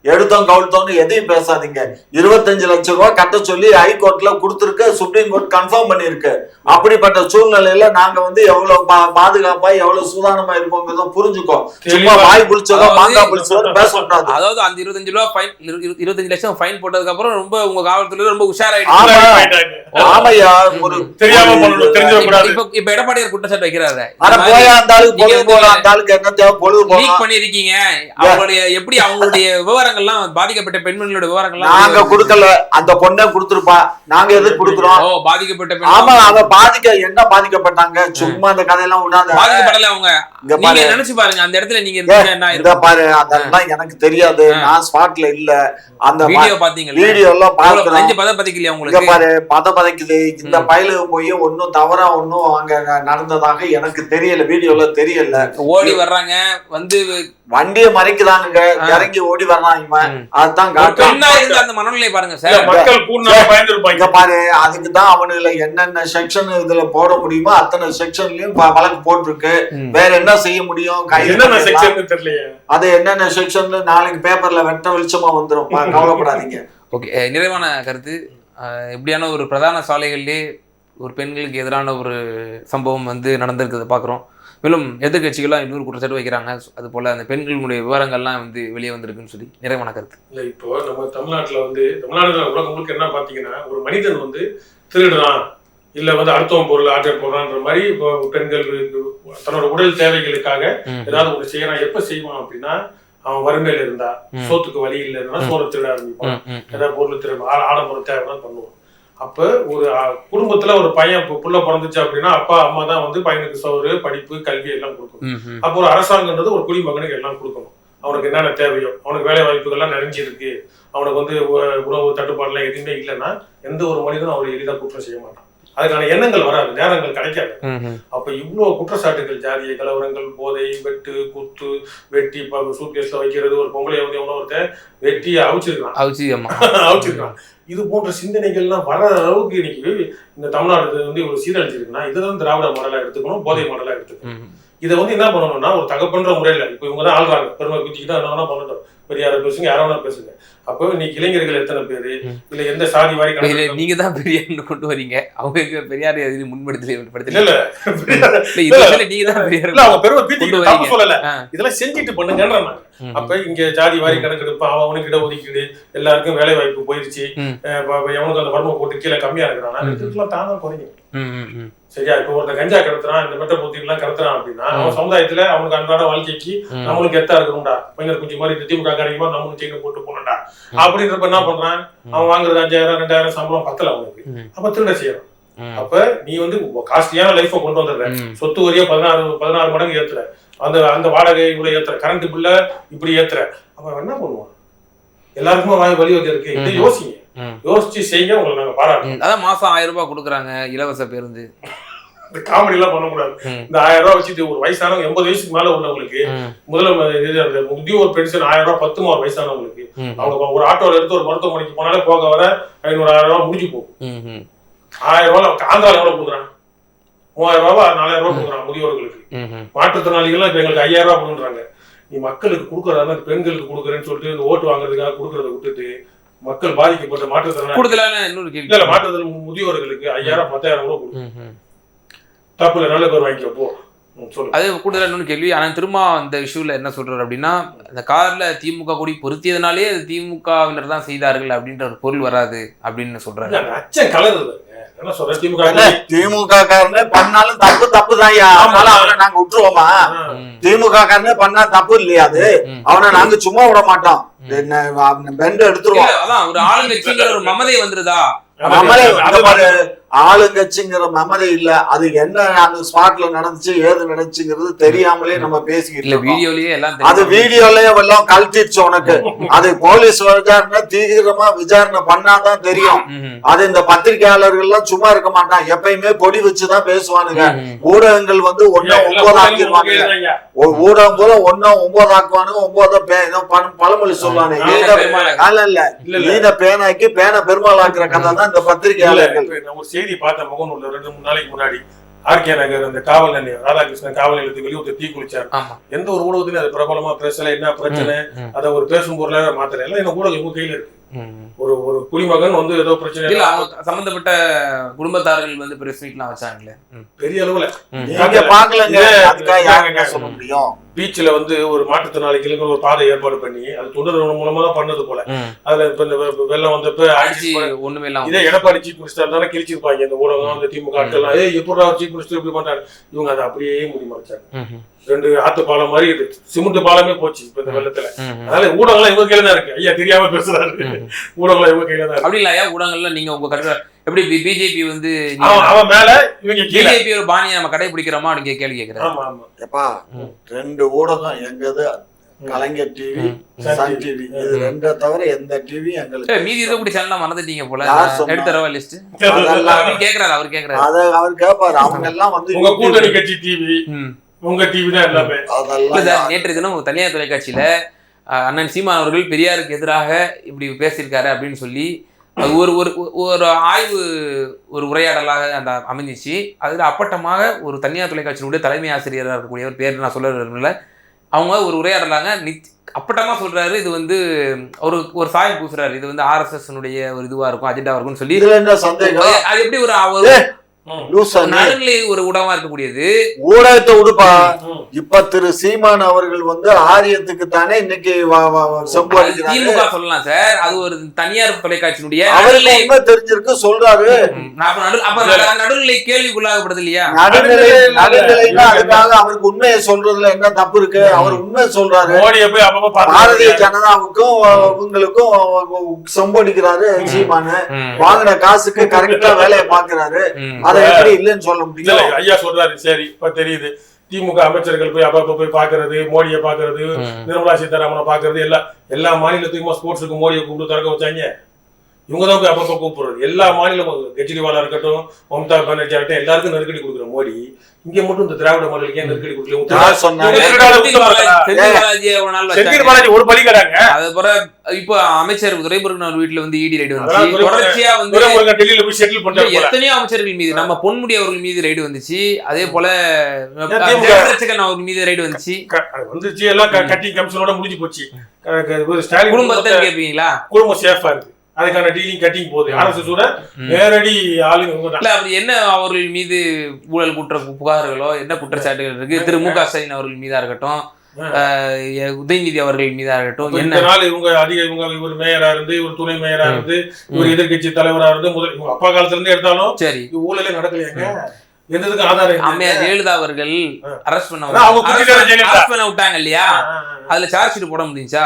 எடுத்தோம் கவுழ்த்தோன்னு எதையும் பேசாதீங்க. 25 லட்சம் ரூபாய் கட்ட சொல்லி ஹைகோர்ட்ல கொடுத்துருக்கு. சுப்ரீம் கோர்ட் கன்ஃபார்ம் பண்ணிருக்கு. அப்படிப்பட்ட சூழ்நிலையில நாங்க வந்து எவ்வளவு பாதுகாப்பா எவ்வளவு சூதானமா இருப்போங்கிறத புரிஞ்சுக்கோ. சும்மா வாய் புளிச்சதோ மாங்கா புளிச்சதோ பேசக்கூடாது. அதாவது அந்த 25 ரூபாய் ஃபைன், 25 லட்சம் ஃபைன் போட்டதுக்கு அப்புறம் ரொம்ப உங்க காவல்துறை ரொம்ப உஷாராயிடுச்சு. ஆமையா, ஒரு இப்ப எடப்பாடியார் குற்றச்சாட்டு வைக்கிறாரு. பொழுது பண்ணிருக்கீங்க. அவங்களுடைய எப்படி அவங்களுடைய விவரங்கள்லாம் பாதிக்கப்பட்ட பெண்மணியோட விவரங்கள்லாம் நாங்க கொடுக்கல. அந்த பொண்ணை கொடுத்துருப்பா. நாங்க எது கொடுக்குறோம்? பாதிக்கப்பட்ட ஆமா, அவ என்ன பாதிக்கப்பட்டாங்க? சும்மா அந்த கதையெல்லாம் விடாத. பாதிக்கப்படல அவங்க. நீங்க நினைச்சு பாருங்க, அந்த இடத்துல நீங்க இருந்த பாரு. அதெல்லாம் எனக்கு தெரியாது. நான் ஸ்பாட்ல இல்ல. அந்த வீடியோ பாத்தீங்க? வீடியோ எல்லாம் பாக்குறேன். பதப்பதைக்கலையா உங்களுக்கு? பாரு, பதப்பதைக்குது. இந்த பயிலுக்கு போய் ஒன்னும் தவறா ஒன்னும் அங்க நடந்ததாக எனக்கு தெரியல. வீடியோல தெரியல. ஓடி வர்றாங்க, வந்து வண்டியை மறைக்கிறாங்க, இறங்கி ஓடி வர்றாங்க. அதுதான் அந்த மனநிலை பாருங்க சார். பாரு, அதுக்குதான் அவனுல என்னென்ன செக்ஷன் இதுல போட முடியுமோ அத்தனை செக்ஷன்லயும் வழக்கு போட்டிருக்கு. வேற என்ன செய்ய முடியும்? அது என்னென்ன செக்ஷன் நாளைக்கு பேப்பர்ல வெட்ட வெளிச்சமா வந்துடும். கவலைப்படாதீங்க. ஓகே, நிறைவான கருத்து. இப்படியான ஒரு பிரதான சாலைகளிலே ஒரு பெண்களுக்கு எதிரான ஒரு சம்பவம் வந்து நடந்திருக்கிறத பார்க்குறோம். மேலும் எதிர்கட்சிகளாக இன்னொரு குற்றச்சாட்டு வைக்கிறாங்க. அது போல அந்த பெண்களுடைய விவரங்கள்லாம் வந்து வெளியே வந்திருக்குன்னு சொல்லி நிறைவான கருத்து. இல்லை, இப்போ நம்ம தமிழ்நாட்டில் வந்து உலகம் முழுக்க என்ன பார்த்தீங்கன்னா, ஒரு மனிதன் வந்து திருடுறான் இல்லை வந்து அடுத்தவன் பொருள் ஆர்டர் போடுறான்ற மாதிரி இப்போ பெண்கள் தன்னோட உடல் தேவைகளுக்காக ஏதாவது ஒன்று செய்யறான். எப்போ செய்வான் அப்படின்னா, அவன் வறுமையில இருந்தா, சோத்துக்கு வழி இல்லைன்னா சோறு திருட ஆரம்பிப்பான். ஏதாவது பொருள் திரும்ப ஆடம்பரம் தேவைதான் பண்ணுவான். அப்ப ஒரு குடும்பத்துல ஒரு பையன் புள்ள பிறந்துச்சு அப்படின்னா அப்பா அம்மா தான் வந்து பையனுக்கு சோறு, படிப்பு, கல்வி எல்லாம் கொடுக்கணும். அப்போ ஒரு அரசாங்கம்ன்றது ஒரு குடிமகனுக்கு எல்லாம் கொடுக்கணும். அவனுக்கு என்னென்ன தேவையோ, அவனுக்கு வேலை வாய்ப்புகள்லாம் நிறைஞ்சிருக்கு, அவனுக்கு வந்து உணவு தட்டுப்பாடுலாம் எதுவுமே இல்லைன்னா எந்த ஒரு மனிதனும் அவரை எளிதாக குற்றம் செய்ய மாட்டான். அதுக்கான எண்ணங்கள் வராது, நேரங்கள் கிடைக்காது. அப்ப இவ்வளவு குற்றச்சாட்டுகள், ஜாதிய கலவரங்கள், போதை, வெட்டு, குத்து, வெட்டி சூட்கேஸ்ல வைக்கிறது, ஒரு பொங்கலை வந்து ஒருத்தர் வெட்டி அவிச்சிருக்கான். இது போன்ற சிந்தனைகள்லாம் வர அளவுக்கு இன்னைக்கு இந்த தமிழ்நாடு வந்து ஒரு சீரழிச்சிருக்குன்னா இதுதான் திராவிட மாடலா எடுத்துக்கணும், போதை மாடலா எடுத்துக்கணும். இதை வந்து என்ன பண்ணணும்னா ஒரு தகப்பன்ற முறையில இப்ப இவங்க தான் ஆள்றாங்க, பெருமை குத்திக்கிட்டு என்ன வேணா பண்ணட்டும், பெரியார பேசுங்க, யார வேணா பேசுங்க. அப்போ இன்னைக்கு இளைஞர்கள் எத்தனை பேரு இல்ல எந்த சாதி வாரி நீங்க தான் பெரியார் கொண்டு வரீங்க, அவங்க பெரியார் முன்படுத்தல சொல்லல, இதெல்லாம் செஞ்சுட்டு பண்ணுங்கன்றாங்க. அப்ப இங்க ஜாதி வாரி கணக்கெடுப்பு, அவனுக்கு இட ஒதுக்கீடு, எல்லாருக்கும் வேலை வாய்ப்பு போயிருச்சு, எவனுக்கு அந்த வறுமை போட்டு கீழே கம்மியா இருக்கிறான், இதுக்கெல்லாம் தானா குறையும். சரியா? இப்ப ஒருத்தர் கஞ்சா கடத்துறான், இந்த மெட்ட பூத்தி எல்லாம் கடத்துறான் அப்படின்னா அவன் சமுதாயத்துல அவனுக்கு அன்றாட வாழ்க்கைக்கு நம்மளுக்கு எத்தா இருக்கணும்டா, பையன் குஞ்சு மாதிரி திமுக காரியமா நம்மளும் செயின் போட்டு போனடா அப்படின்றப்ப என்ன பண்றான், அவன் வாங்குறது 5000 2000 சம்பளம் பத்தல அவனுக்கு, அப்ப திருட செய்யறான். அப்ப நீ வந்து காஸ்ட்லியான லைஃப கொண்டு வந்துடுற, சொத்து வரியா 16 மடங்கு ஏத்துற, அந்த வாடகை இவ்வளவு ஏத்துற, கரண்ட் பில்ல இப்படி ஏத்துற, அப்ப என்ன பண்ணுவான்? எல்லாருக்குமே வழி வகை இருக்கு. இதை யோசிங்க, யோசிச்சு செய்ய உங்களை நாங்க பாராட்டுறோம். அதான் மாசம் 1000 ரூபாய் கொடுக்குறாங்க இலவச பேருந்து. இந்த காமெடி எல்லாம் பண்ணக்கூடாது. இந்த 1000 ரூபாய் வச்சுட்டு ஒரு வயசானவங்க 80 வயசுக்கு மேல உள்ளவங்களுக்கு முதல்ல அந்த முதியோர் பென்ஷன் 1000 ரூபாய் 10 ஒரு வயசானவங்களுக்கு அவங்க ஒரு ஆட்டோல எடுத்து ஒரு மருத்துவமனைக்கு போனாலே போக வர 500-1000 ரூபாய் முடிஞ்சு போகும். 1000 ரூபாய் ஆந்திரால எவ்வளவு கொடுக்குறான்? 3000 ரூபாய் 4000 ரூபாய் கொடுக்குறான் முதியோர்களுக்கு. மாற்றுத்திறனாளிகள்லாம் இப்ப எங்களுக்கு 5000 ரூபாய் கொடுக்குறாங்க. நீ மக்களுக்கு கொடுக்கறதா பெண்களுக்கு கொடுக்குறேன்னு சொல்லிட்டு இந்த ஓட்டு வாங்குறதுக்காக கொடுக்கறத விட்டுட்டு மக்கள் பாதிக்கப்பட்ட மாற்றுத்திறனாளி முதியோர்களுக்கு 5000 10,000 ரூபாய் கொடுக்கும். தப்புல நல்ல பேர் வாங்கிக்கப்போ அது கூடுதலா இன்னொன்று கேள்வி. ஆனால் திரும்ப அந்த இஷ்யூல என்ன சொல்றாரு அப்படின்னா, அந்த கார்ல திமுக கொடி பொருத்தியதுனாலே அது திமுகவினர் தான் செய்தார்கள் அப்படின்ற ஒரு பொருள் வராது அப்படின்னு சொல்றாரு. அச்சம் கலர் என்ன சொல்ற, திமுக காரனே பண்ணாலும் தப்பு தான். அவனை நாங்க விட்டுருவோமா? திமுக காரனே பண்ணா தப்பு இல்லையா? அது அவனை நாங்க சும்மா விட மாட்டோம், பெண்ட் எடுத்துருவோம். அதான் ஒரு ஆளுங்கட்சிங்கிற ஒரு மமதை வந்துருதா? ஆளுங்கட்சிங்கிற மமதை இல்ல, அது என்ன அந்த ஸ்பாட்ல நடந்துச்சு ஏது நடந்துச்சுங்கிறது தெரியாமலே நம்ம பேசிக்கிட்டு வீடியோலயே எல்லாம் அது வீடியோலயே எல்லாம் கழட்டிடுச்சு உனக்கு. அது போலீஸ் விசாரணை தீவிரமா விசாரணை பண்ணாதான் தெரியும். அது இந்த பத்திரிகையாளர்கள் எல்லாம் சும்மா இருக்க மாட்டான், எப்பயுமே பொடி வச்சுதான் பேசுவானுங்க. ஊடகங்கள் வந்து 1-9 ஆக்கிடுவாங்க. ஊடகம் போல 1-9 ஆக்குவானுங்க. 9 பழமொழி சொல்லுவானுங்க. இல்ல பேனாக்கி பேனை பெருமாள் ஆக்குற கதை தான் இந்த பத்திரிகையாளர்கள். செய்தி பார்த்த முகநூல்ல 2-3 நாளைக்கு முன்னாடி ஆர்கே நகர் அந்த காவல் நிலையம் ராதாகிருஷ்ணன் காவல் நிலையத்துக்கு வெளியே ஒருத்தர் தீ குளிச்சார். எந்த ஒரு ஊடகத்திலும் அது பிரபலமா பேசல, என்ன பிரச்சனை அதை ஒரு பேசும் பொருளாக மாத்தல. எல்லாம் என்ன ஊடகம் உங்க கையில இருக்கு. ஒரு குடிமகன் வந்து ஏதோ பிரச்சனை சம்பந்தப்பட்ட குடும்பத்தார்கள் வந்து பிரஸ் மீட்லாம் வச்சாங்களே பெரிய அளவுல சொல்ல முடியும். பீச்சில் வந்து ஒரு மாற்றுத்திறனாளிகளுக்கு ஒரு பாதை ஏற்பாடு பண்ணி அது தொண்டர்கள் மூலமா தான் பண்ணது போல. அதுல இப்ப இந்த வெள்ளம் வந்தப்ப ஒண்ணுமே இல்லாம இதே எடப்பாடி சீஃப் மினிஸ்டர் தானே கிழிச்சிருப்பாங்க இந்த ஊடகம், அந்த திமுக ஆட்கள்லாம். எப்படி சீஃப் மினிஸ்டர் இப்படி பண்றாரு, இவங்க அதை அப்படியே முடிமாச்சாங்க. 2 ஆத்து பாலம் மாதிரி சிமெண்ட் பாலமே போச்சு இப்ப இந்த வெள்ளத்துல. அதனால ஊடகம்லாம் இவங்க கையில தான் இருக்கு. ஐயா தெரியாம பேசுறாரு, ஊடகம்லாம் இவங்க கையில தான் அப்படி இல்ல. ஐயா ஊடகங்கள்ல நீங்க உங்க கருத்து எப்படி பிஜேபி வந்து அவன் மேல இவங்க பிஜேபி ஒரு பாணியை நம்ம கடைபிடிக்கிறோமா நீங்க கேள்வி கேட்கிறேன். 2 ஊடகம் எங்கது, கலைஞர் டிவி, சன் டிவி, இது 2 தவிர எந்த டிவி எங்களுக்கு. மீதி இருக்கக்கூடிய சேனல் மறந்துட்டீங்க போல. எடுத்துறவா லிஸ்ட் கேக்குறாரு, அவர் கேக்குறாரு. அத அவர் கேட்பாரு. அவங்க எல்லாம் வந்து உங்க கூட்டணி கட்சி டிவி, உங்க டிவி தான் எல்லாமே. நேற்று தினம் தனியார் தொலைக்காட்சியில அண்ணன் சீமான் அவர்கள் பெரியாருக்கு எதிராக இப்படி பேசியிருக்காரு அப்படின்னு சொல்லி ஒரு ஒரு ஆய்வு ஒரு உரையாடலாக அந்த அமைஞ்சிச்சு. அதில் அப்பட்டமாக ஒரு தனியார் தொலைக்காட்சியினுடைய தலைமை ஆசிரியராக இருக்கக்கூடிய ஒரு பேர் நான் சொல்ல விரும்பல, அவங்க ஒரு உரையாடலாங்க அப்பட்டமாக சொல்றாரு இது வந்து ஒரு சாயம் பூசுறாரு, இது வந்து RSS-னுடைய ஒரு இதுவா இருக்கும், அஜெண்டாவா இருக்கும்னு சொல்லி. அது எப்படி ஒரு நடுநிலை ஒரு ஊடகமா இருக்கக்கூடியது ஊடகத்தை உடுப்பா. இப்ப திரு சீமான் அவர்கள் வந்து ஆரியத்துக்கு தானே இன்னைக்கு திமுக சொல்லலாம் சார், அது ஒரு தனியார் தொலைக்காட்சியினுடைய அவருக்கு தெரிஞ்சிருக்கு சொல்றாரு. நடுநிலை கேள்விக்குள்ளாகப்படுது இல்லையா? நடுநிலைன்னா அதுக்காக அவருக்கு உண்மையை சொல்றதுல என்ன தப்பு இருக்கு? அவர் உண்மை சொல்றாரு. பாரதிய ஜனதாவுக்கும் இவங்களுக்கும் சொம்படிக்கிறாரு சீமானு. வாங்கின காசுக்கு கரெக்டா வேலையை பாக்குறாரு. அதை எப்படி இல்லைன்னு சொல்ல முடியும்? ஐயா சொல்றாரு, சரி இப்ப தெரியுது. திமுக அமைச்சர்கள் போய் அப்பப்ப போய் பாக்குறது, மோடியை பாக்குறது, நிர்மலா சீதாராமனை பாக்குறது, எல்லா மாநிலத்துக்கும் ஸ்போர்ட்ஸுக்கு மோடியை கூப்பிட்டு திறக்க வச்சாங்க. இவங்கதான் போய் அப்பப்ப கூப்பிடுறது. எல்லா மாநிலமும் கெஜ்ரிவாலா இருக்கட்டும், மம்தா பானர்ஜி ஆகட்டும், எல்லாருக்கும் நெருக்கடி கொடுக்குற மோடி இங்க மட்டும் இந்த திராவிட மாடலுக்கு ஏன் நெருக்கடி கொடுக்கல? ஒரு பலி கடாங்க. அதுக்கப்புறம் இப்போ அமைச்சர் துரைமுருகன் வீட்டுல வந்து இடி ரைடு வந்துச்சு. தொடர்ச்சியா வந்து டெல்லியில போய் செட்டில் பண்றாங்க. எத்தனையோ அமைச்சர்கள் மீது, நம்ம பொன்முடி அவர்கள் மீது ரைடு வந்துச்சு. அதே போல அவர்கள் மீது ரைடு வந்துச்சு. எல்லாம் கட்டிங் கமிஷனோட முடிஞ்சு போச்சு. குடும்பத்தை கேட்பீங்களா? குடும்பம் சேஃபா இருக்கு. அதுக்கான டீலிங் கட்டிங் போகுது. RSS-ஓட நேரடி ஆளுங்க. அப்படி என்ன அவர்கள் மீது ஊழல் புகார்களோ என்ன குற்றச்சாட்டுகள் இருக்கு? திரு மு க ஸ்டாலின் அவர்கள் மீதா இருக்கட்டும், உதயநிதி அவர்கள் மீதா இருக்கட்டும், என்ன நாள் இவங்க இவர் மேயரா இருந்து, இவர் துணை மேயரா இருந்து, இவர் எதிர்கட்சி தலைவரா இருந்து, முதல் அப்பா காலத்துல இருந்து எடுத்தாலும் சரி ஊழலே நடக்கலையாங்க. எந்ததுக்கு ஆதாரம்? அம்மையார் ஜெயலலிதா அவர்கள் அரெஸ்ட் பண்ண விட்டாங்க இல்லையா? அதுல சார்ஜ் ஷீட் போட முடிஞ்சா?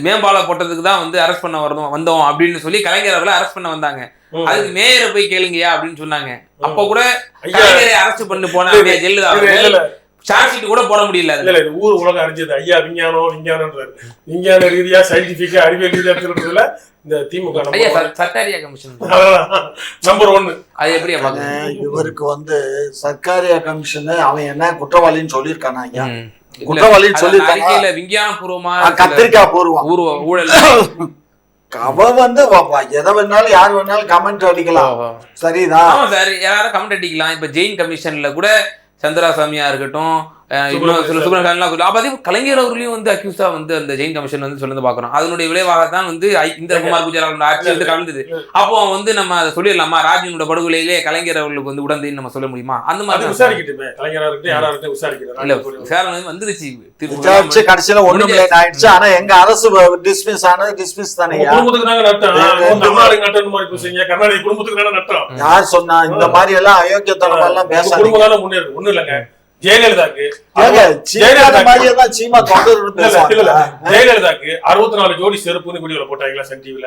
மேம்பாலம் போட்டதுக்கு தான் வந்து அரெஸ்ட் பண்ண வந்தோம் அப்படின்னு சொல்லி கலைஞர் அவர்களை அரெஸ்ட் பண்ண வந்தாங்க. அதுக்கு மேயரை போய் கேளுங்கயா அப்படின்னு சொன்னாங்க. அப்ப கூட கலைஞரை அரெஸ்ட் பண்ணி போனாங்க ஜெயலலிதா அவர்கள். சார்ஜ் ஷீட் கூட போட முடியல. ஊர் உலகம் அறிஞ்சது. ஐயா விஞ்ஞான ரீதியா சயின்டிபிக்கா அறிவியல் ரீதியா இருக்கிறதுல இந்த திமுக சர்க்காரியா கமிஷன் நம்பர் 1. அது எப்படி இவருக்கு வந்து சர்க்காரியா கமிஷன் அவன் என்ன குற்றவாளின்னு சொல்லியிருக்கானா? ஐயா குற்றவாளின்னு சொல்லியிருக்காங்க. விஞ்ஞானபூர்வமா கத்திரிக்காய் பூர்வம் ஊழல் அவன் வந்து எதை வேணாலும் யார் வேணாலும் கமெண்ட் அடிக்கலாம். சரிதான் சார், யாரும் கமெண்ட் அடிக்கலாம். இப்ப ஜெயின் கமிஷன்ல கூட சந்திராசாமியா இருக்கட்டும், இன்னும் சில சுப்பிரமணியன்லாம் அப்ப அதே கலைஞர் அவர்களையும் வந்து அக்யூஸா வந்து அந்த ஜெயின் கமிஷன் வந்து சொல்லுறது பாக்குறோம். அதனுடைய விளைவாக தான் வந்து இந்த குமார் குஜராலோட ஆட்சி வந்து கலந்தது. அப்போ வந்து நம்ம அதை சொல்லிடலாமா, ராஜினோட படுகொலையிலே கலைஞர் அவர்களுக்கு வந்து உடந்தைன்னு நம்ம சொல்ல முடியுமா? அந்த மாதிரி விசாரிக்கிட்டு கலைஞராக யாராவது விசாரிக்கிறேன் இல்ல, விசாரணை வந்துருச்சு, விசாரிச்சு கடைசியில ஒண்ணும் லேட் ஆயிடுச்சு. ஆனா எங்க அரசு டிஸ்மிஸ் ஆனது டிஸ்மிஸ் தானே. குடும்பத்துக்கு தாங்க நட்டம், தமிழ்நாடு நட்டம் மாதிரி பேசுறீங்க, கர்நாடக குடும்பத்துக்கு தானே நட்டம். யார் சொன்னா இந்த மாதிரி எல்லாம் அயோக்கியத்தனம் எல்லாம் பேசாதீங்க. குடும்பம் தானே முன்னேறுது, ஒண்ணும் இல்லைங்க. ஜெயலலிதாக்கு சீமா ஜெயலலிதாக்கு 64 ஜோடி செருப்புன்னு வீடியோல போட்டாங்களா சன் டிவில.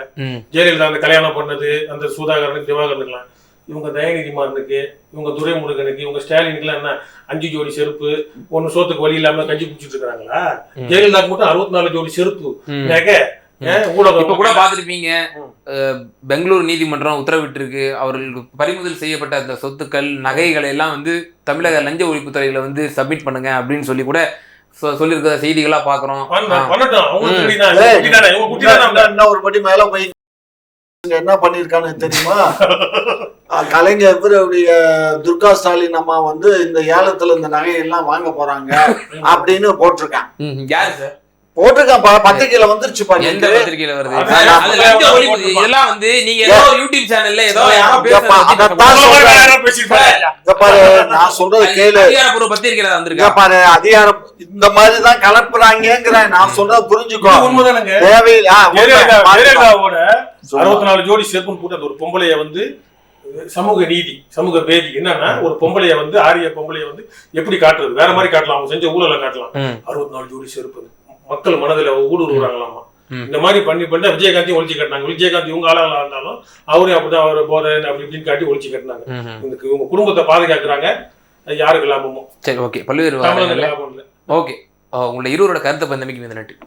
ஜெயலலிதா அந்த கல்யாணம் பண்ணது, அந்த சுதாகரனுக்கு திவாகரனுக்குலாம், இவங்க தயநிதிமாறனுக்கு, இவங்க துரைமுருகனுக்கு, இவங்க ஸ்டாலினுக்கு எல்லாம் என்ன 5 ஜோடி செருப்பு, ஒண்ணு சோத்துக்கு வழி இல்லாம கஞ்சி குடிச்சிட்டு இருக்காங்களா? ஜெயலலிதாக்கு மட்டும் 64 ஜோடி செருப்பு. இப்ப கூட பாத்திருப்பீங்க, பெங்களூர் நீதிமன்றம் உத்தரவிட்டிருக்கு, அவர்களுக்கு பறிமுதல் செய்யப்பட்ட அந்த சொத்துக்கள் நகைகளை எல்லாம் வந்து தமிழக லஞ்ச ஒழிப்புத்துறையில வந்து சப்மிட் பண்ணுங்க அப்படின்னு சொல்லி கூட சொல்லியிருக்கிற செய்திகளா பாக்குறோம். ஒரு படி மேல போய் என்ன பண்ணிருக்கான்னு தெரியுமா? கலைஞர் துர்கா ஸ்டாலின் அம்மா வந்து இந்த ஏலத்துல இந்த நகையெல்லாம் வாங்க போறாங்க அப்படின்னு போட்டிருக்கான். யாரு சார் போட்டிருக்கான்ப்பா, பத்திரிகையில வந்துருச்சு. எந்த பத்திரிகையில வருது? இதெல்லாம் வந்து நீங்க ஏதோ யூடியூப் சேனல்ல ஏதோ நான் சொல்றது கேளு, அதிகாரப்பூர்வ பத்திரிகையில வந்திருக்கா பாரு. அதிகாரம் இந்த மாதிரிதான் கலப்புறாங்கிற நான் சொல்றது புரிஞ்சுக்கோ. ஜெயலலிதாவோட 64 ஜோடி செருப்புன்னு போட்டு அந்த ஒரு பொம்பளைய வந்து சமூக நீதி, சமூக பேதி என்னன்னா, ஒரு பொம்பளைய வந்து ஆரிய பொம்பளைய வந்து எப்படி காட்டுறது, வேற மாதிரி காட்டலாம், அவங்க செஞ்ச ஊழல காட்டலாம். 64 ஜோடி செருப்பு மக்கள் மனதில் ஊடுருவாங்களாமா. இந்த மாதிரி பண்ணி விஜயகாந்தி ஒழிச்சு கட்டினாங்க. விஜயகாந்தி இவங்க ஆளாளா இருந்தாலும் அவரையும் அப்படிதான் அவர் போறேன் அப்படி இப்படின்னு காட்டி ஒழிச்சு கட்டினாங்க. இவங்க குடும்பத்தை பாதுகாக்கிறாங்க, யாருக்கு லாபமோ. சரி, ஓகே, பல்வேறு லாபம் இல்லை. ஓகே, உங்களோட இருவரோட கருத்தை பந்தமைக்கு நன்றி.